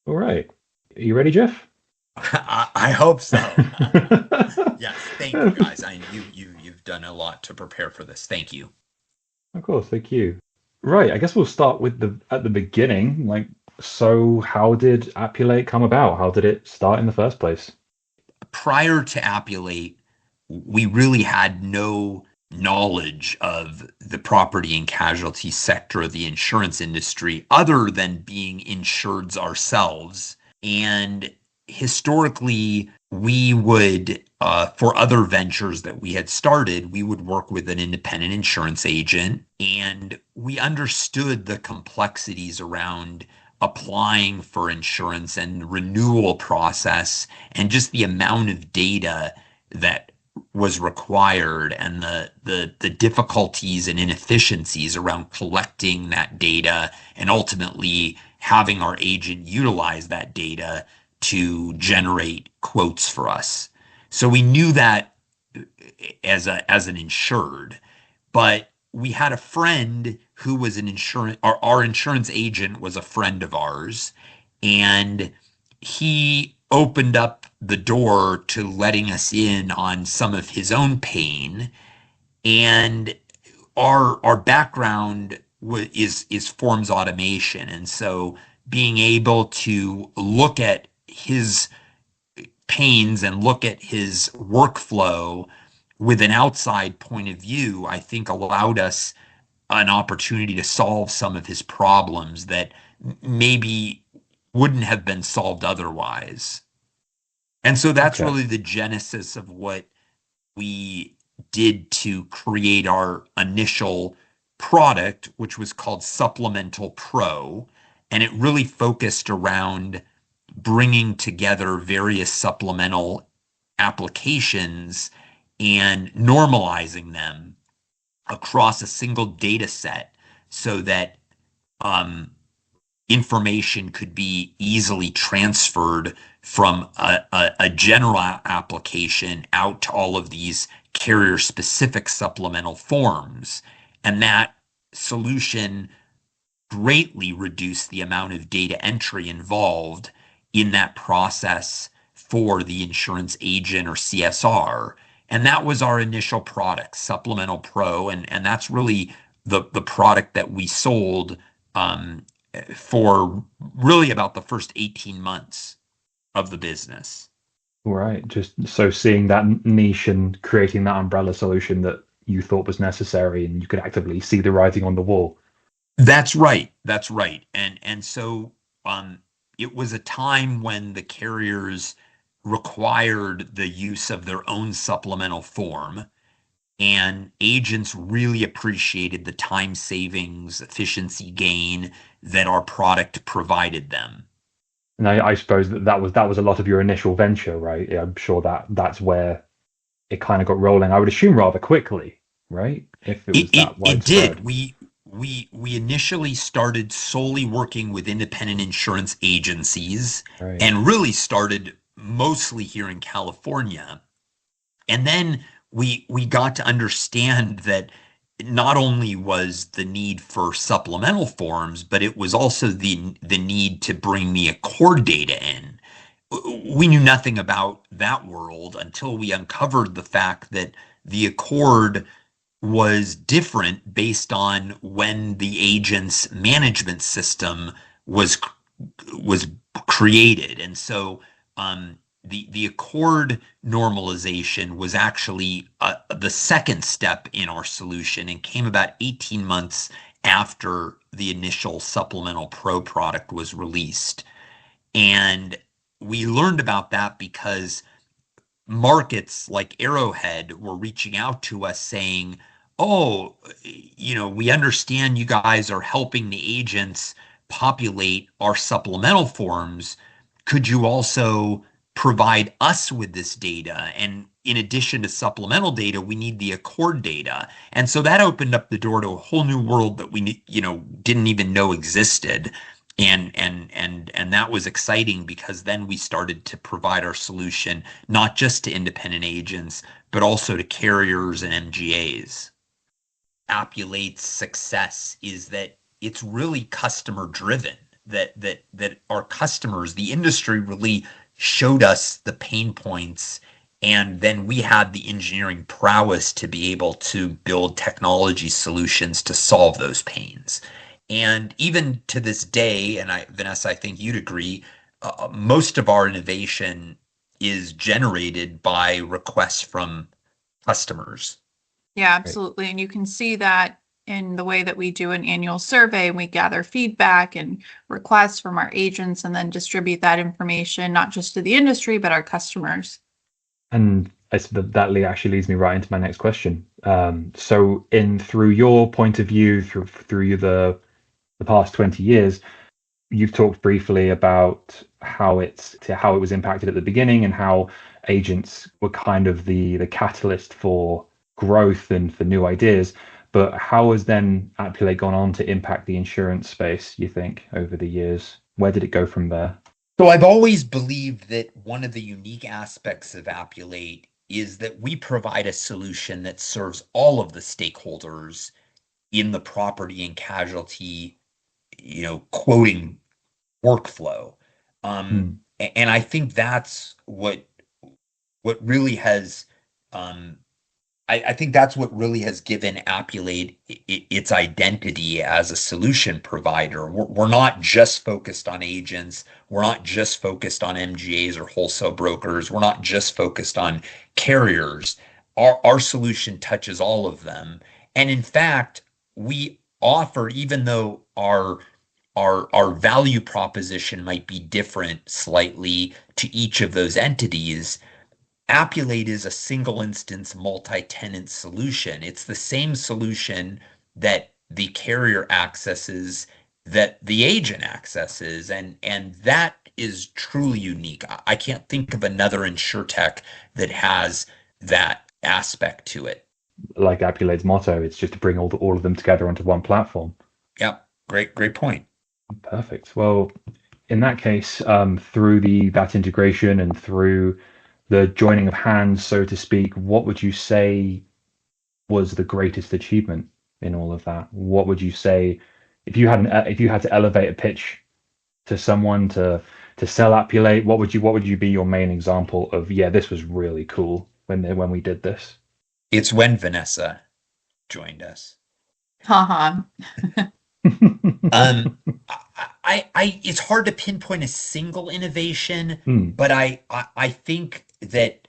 All right. Are you ready, Jeff? I hope so. Yes, thank you guys. You've done a lot to prepare for this. Thank you. Of course, thank you. Right, I guess we'll start with the at the beginning. So how did Appulate come about? How did it start in the first place? Prior to Appulate, we really had no knowledge of the property and casualty sector of the insurance industry other than being insureds ourselves. And historically, we would, for other ventures that we had started, we would work with an independent insurance agent, and we understood the complexities around applying for insurance and renewal process and just the amount of data that was required and the difficulties and inefficiencies around collecting that data and ultimately having our agent utilize that data to generate quotes for us. So we knew that as an insured, but we had a friend who was an insurance our insurance agent was a friend of ours, and he opened up the door to letting us in on some of his own pain. And our background is forms automation, and so being able to look at his pains and look at his workflow with an outside point of view, I think allowed us an opportunity to solve some of his problems that maybe wouldn't have been solved otherwise. And so that's Okay. really the genesis of what we did to create our initial product, which was called Supplemental Pro. And it really focused around bringing together various supplemental applications and normalizing them across a single data set so that um, information could be easily transferred from a general application out to all of these carrier specific supplemental forms. And that solution greatly reduced the amount of data entry involved in that process for the insurance agent or CSR. And that was our initial product, Supplemental Pro. And that's really the product that we sold for really about the first 18 months of the business. All right. Just so seeing that niche and creating that umbrella solution that you thought was necessary and you could actively see the writing on the wall. That's right. That's right. And so it was a time when the carriers required the use of their own supplemental form, and agents really appreciated the time savings, efficiency gain that our product provided them. And I suppose that was a lot of your initial venture, right? Yeah, I'm sure that's where it kind of got rolling. I would assume rather quickly, right? If it It was it that it did. widespread. We initially started solely working with independent insurance agencies Right. and really started mostly here in California. And then we got to understand that not only was the need for supplemental forms, but it was also the need to bring the Accord data in. We knew nothing about that world until we uncovered the fact that the Accord was different based on when the agent's management system was was created. And so the Accord normalization was actually the second step in our solution and came about 18 months after the initial Supplemental Pro product was released. And we learned about that because markets like Arrowhead were reaching out to us saying, "Oh, we understand you guys are helping the agents populate our supplemental forms. Could you also provide us with this data? And in addition to supplemental data, we need the Accord data." And so that opened up the door to a whole new world that didn't even know existed. And that was exciting because then we started to provide our solution not just to independent agents, but also to carriers and MGAs. Appulate's success is that it's really customer driven. that our customers, the industry really showed us the pain points, and then we had the engineering prowess to be able to build technology solutions to solve those pains. And even to this day, and Vanessa, I think you'd agree, most of our innovation is generated by requests from customers. Yeah, Right. absolutely. And you can see that in the way that we do an annual survey. We gather feedback and requests from our agents and then distribute that information, not just to the industry, but our customers. And actually leads me right into my next question. So, in through your point of view, through the past 20 years, you've talked briefly about how it was impacted at the beginning and how agents were kind of the catalyst for growth and for new ideas. But how has then Appulate gone on to impact the insurance space, you think, over the years? Where did it go from there? So I've always believed that one of the unique aspects of Appulate is that we provide a solution that serves all of the stakeholders in the property and casualty, quoting workflow. Hmm. And I think that's what really has um, I think that's what really has given Appulate its identity as a solution provider. We're not just focused on agents. We're not just focused on MGAs or wholesale brokers. We're not just focused on carriers. Our solution touches all of them. And in fact, we offer, even though our value proposition might be different slightly to each of those entities, Appulate is a single instance multi-tenant solution. It's the same solution that the carrier accesses, that the agent accesses, and that is truly unique. I can't think of another insurtech that has that aspect to it. Like Appulate's motto, it's just to bring all of them together onto one platform. Yep, great point. Perfect. Well, in that case, through that integration and through the joining of hands, so to speak, what would you say was the greatest achievement in all of that? What would you say if you had to elevate a pitch to someone to sell Appulate? What would you be your main example of? Yeah, this was really cool when we did this. It's when Vanessa joined us. Haha. Um, it's hard to pinpoint a single innovation, Hmm. but I think that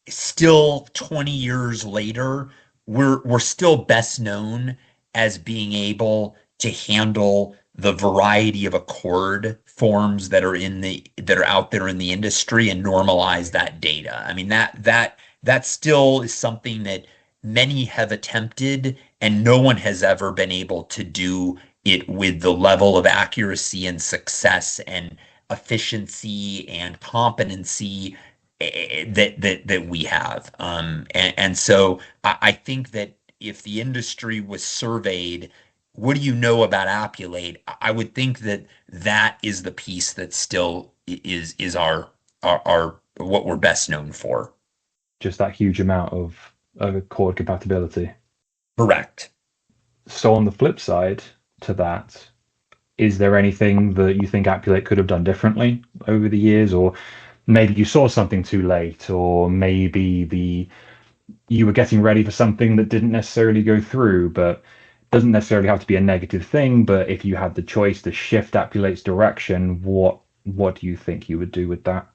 still 20 years later, we're still best known as being able to handle the variety of accord forms that are out there in the industry and normalize that data. I mean, that still is something that many have attempted, and no one has ever been able to do it with the level of accuracy and success and efficiency and competency that we have. And so I think that if the industry was surveyed, what do you know about Appulate? I would think that that is the piece that still is our what we're best known for. Just that huge amount of chord compatibility. Correct. So on the flip side to that, is there anything that you think Appulate could have done differently over the years, or maybe you saw something too late, or maybe you were getting ready for something that didn't necessarily go through, but doesn't necessarily have to be a negative thing. But if you had the choice to shift Appulate's direction, what do you think you would do with that?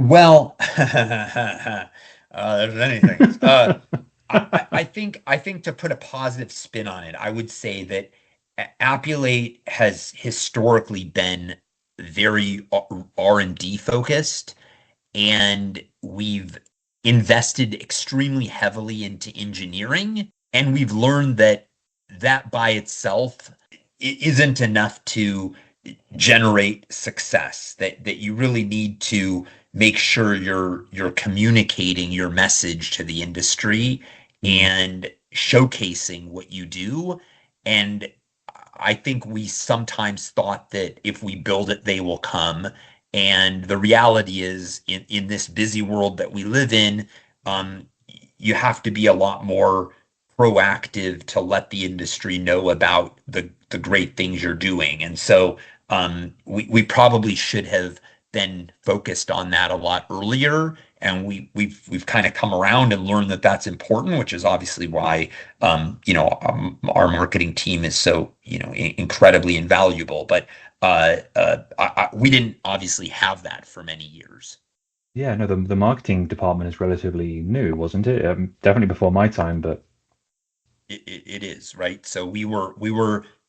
Well, there's many things. I think to put a positive spin on it, I would say that Appulate has historically been very R&D focused, and we've invested extremely heavily into engineering, and we've learned that that by itself isn't enough to generate success, that you really need to make sure you're communicating your message to the industry Mm. and showcasing what you do. And I think we sometimes thought that if we build it, they will come. And the reality is, in this busy world that we live in, um, you have to be a lot more proactive to let the industry know about the great things you're doing. And so We probably should have been focused on that a lot earlier, and we've kind of come around and learned that that's important, which is obviously why our marketing team is so incredibly invaluable. But we didn't obviously have that for many years. Yeah, no, the marketing department is relatively new, wasn't it? Definitely before my time, but It is, right. So we were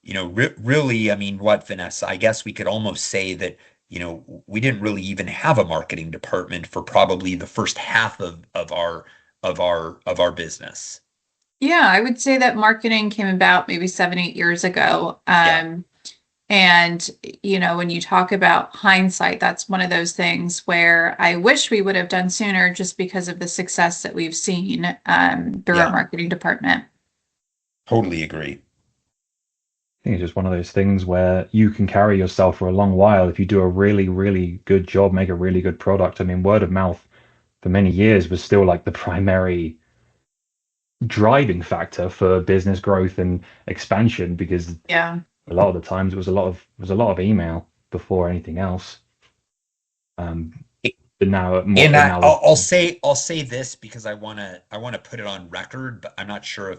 really, I mean, what, Vanessa, I guess we could almost say that we didn't really even have a marketing department for probably the first half of our business. Yeah, I would say that marketing came about maybe 7, 8 years ago. Yeah. And, when you talk about hindsight, that's one of those things where I wish we would have done sooner just because of the success that we've seen through our Yeah, marketing department. totally agree. I think it's just one of those things where you can carry yourself for a long while if you do a really, really good job, make a really good product. I mean, word of mouth for many years was still like the primary driving factor for business growth and expansion because Yeah. a lot of the times it was a lot of email before anything else. But now more And so now with I'll say this because I want to put it on record, but I'm not sure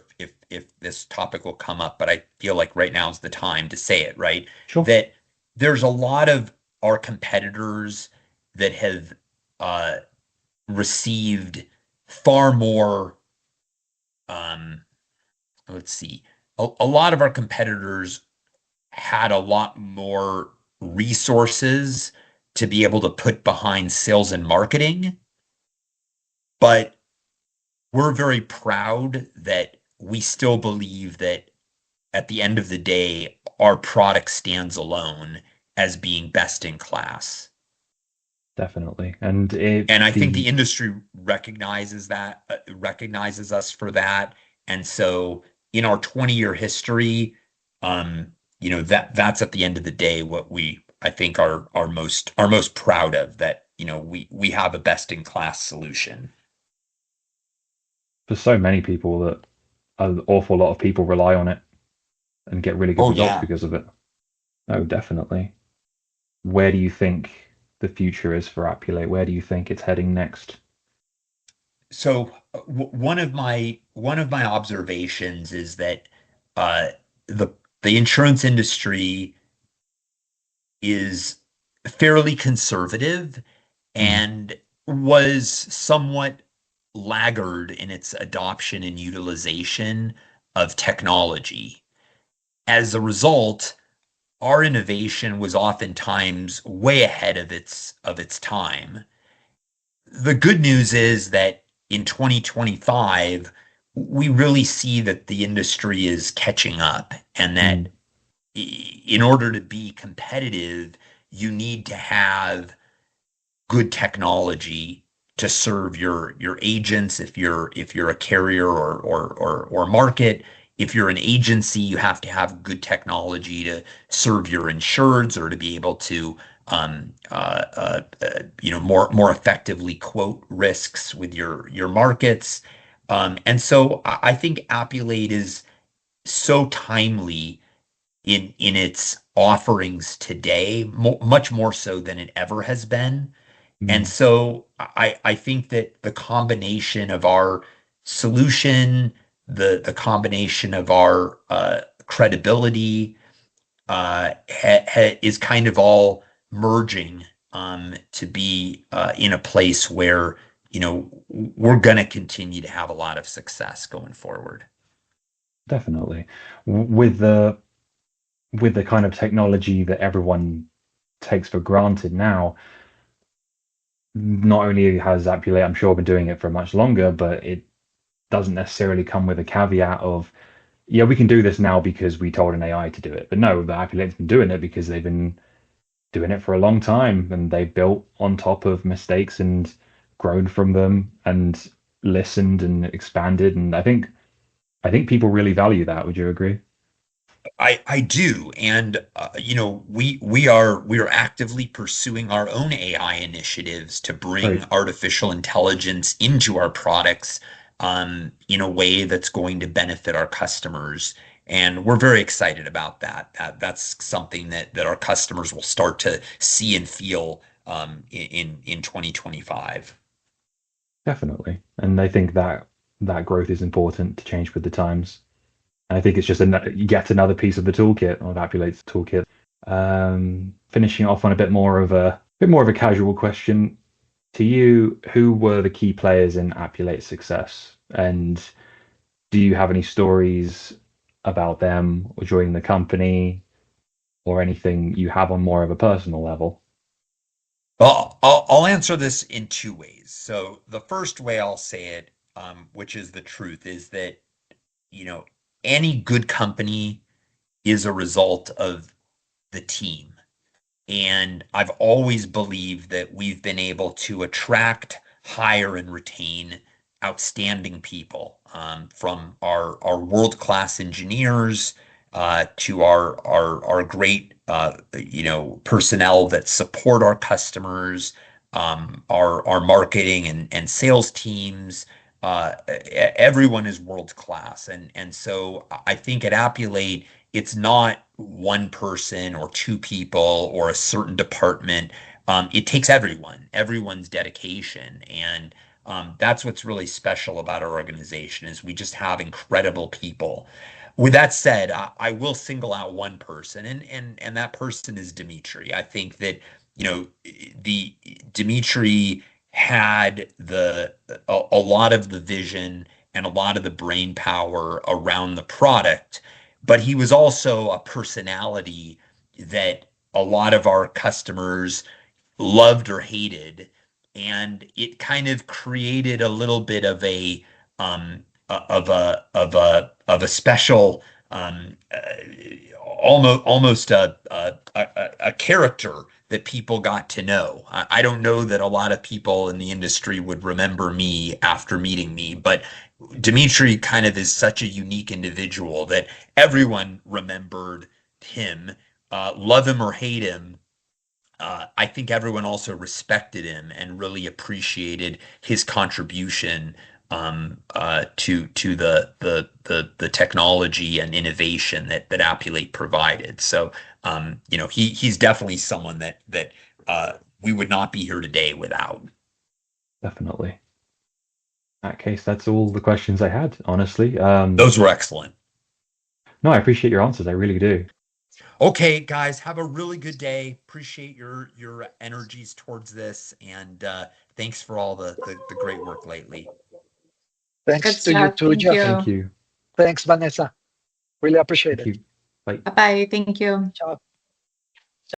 if this topic will come up, but I feel like right now is the time to say it, right? sure. That there's a lot of our competitors that have uh, received far more. Um, let's see, a lot of our competitors had a lot more resources to be able to put behind sales and marketing, but we're very proud that we still believe that at the end of the day, our product stands alone as being best in class. Definitely. And it And I think the the industry recognizes that, recognizes us for that. And so in our 20-year history, that's at the end of the day what we I think are most proud of, that we have a best in class solution. for so many people that an awful lot of people rely on it and get really good Oh results yeah. because of it. Oh, definitely. Where do you think the future is for Appulate? Where do you think it's heading next? So one of my observations is that uh, the the insurance industry is fairly conservative Mm, and was somewhat laggard in its adoption and utilization of technology. As a result, our innovation was oftentimes way ahead of its time. The good news is that in 2025, we really see that the industry is catching up, and that mm, in order to be competitive, you need to have good technology to serve your agents. If you're a carrier or market, if you're an agency, you have to have good technology to serve your insureds, or to be able to more effectively quote risks with your markets. And so I think Appulate is so timely in its offerings today, much more so than it ever has been. And mm. so I think that the combination of our solution, the combination of our credibility, is kind of all merging to be in a place where we're going to continue to have a lot of success going forward. Definitely. With the kind of technology that everyone takes for granted now, not only has Appulate, I'm sure, been doing it for much longer, but it doesn't necessarily come with a caveat of, yeah, we can do this now because we told an AI to do it. But no, the Appulate's been doing it because they've been doing it for a long time and they built on top of mistakes and grown from them and listened and expanded. And I think people really value that. Would you agree? I do, and we are actively pursuing our own AI initiatives to bring Great. artificial intelligence into our products, in a way that's going to benefit our customers. And we're very excited about that. That's something that our customers will start to see and feel in 2025. Definitely. And I think that growth is important to change with the times. And I think it's just yet another piece of the toolkit, of Appulate's toolkit. Finishing off on a bit more of a casual question to you, who were the key players in Appulate's success? And do you have any stories about them or joining the company or anything you have on more of a personal level? Well, I'll answer this in two ways. So the first way I'll say it, which is the truth, is that, you know, any good company is a result of the team. And I've always believed that we've been able to attract, hire, and retain outstanding people, from our world-class engineers to our great personnel that support our customers, our marketing and sales teams. Everyone is world-class, and so I think at Appulate it's not one person or two people or a certain department. It takes everyone's dedication, and that's what's really special about our organization is we just have incredible people. With that said, I will single out one person, and that person is Dimitri. I think that the Dimitri had a lot of the vision and a lot of the brain power around the product, but he was also a personality that a lot of our customers loved or hated, and it kind of created a little bit of a special, almost a character that people got to know. I don't know that a lot of people in the industry would remember me after meeting me, but Dimitri kind of is such a unique individual that everyone remembered him, love him or hate him. I think everyone also respected him and really appreciated his contribution to the technology and innovation that Appulate provided. So he's definitely someone that we would not be here today without. Definitely. In that case, that's all the questions I had, honestly. Those were excellent. No, I appreciate your answers. I really do. Okay, guys, have a really good day. Appreciate your energies towards this, and thanks for all the great work lately. Thanks to you too, Jeff. Thank you. Thanks, Vanessa. Really appreciate it. Bye. Bye-bye. Thank you. Ciao.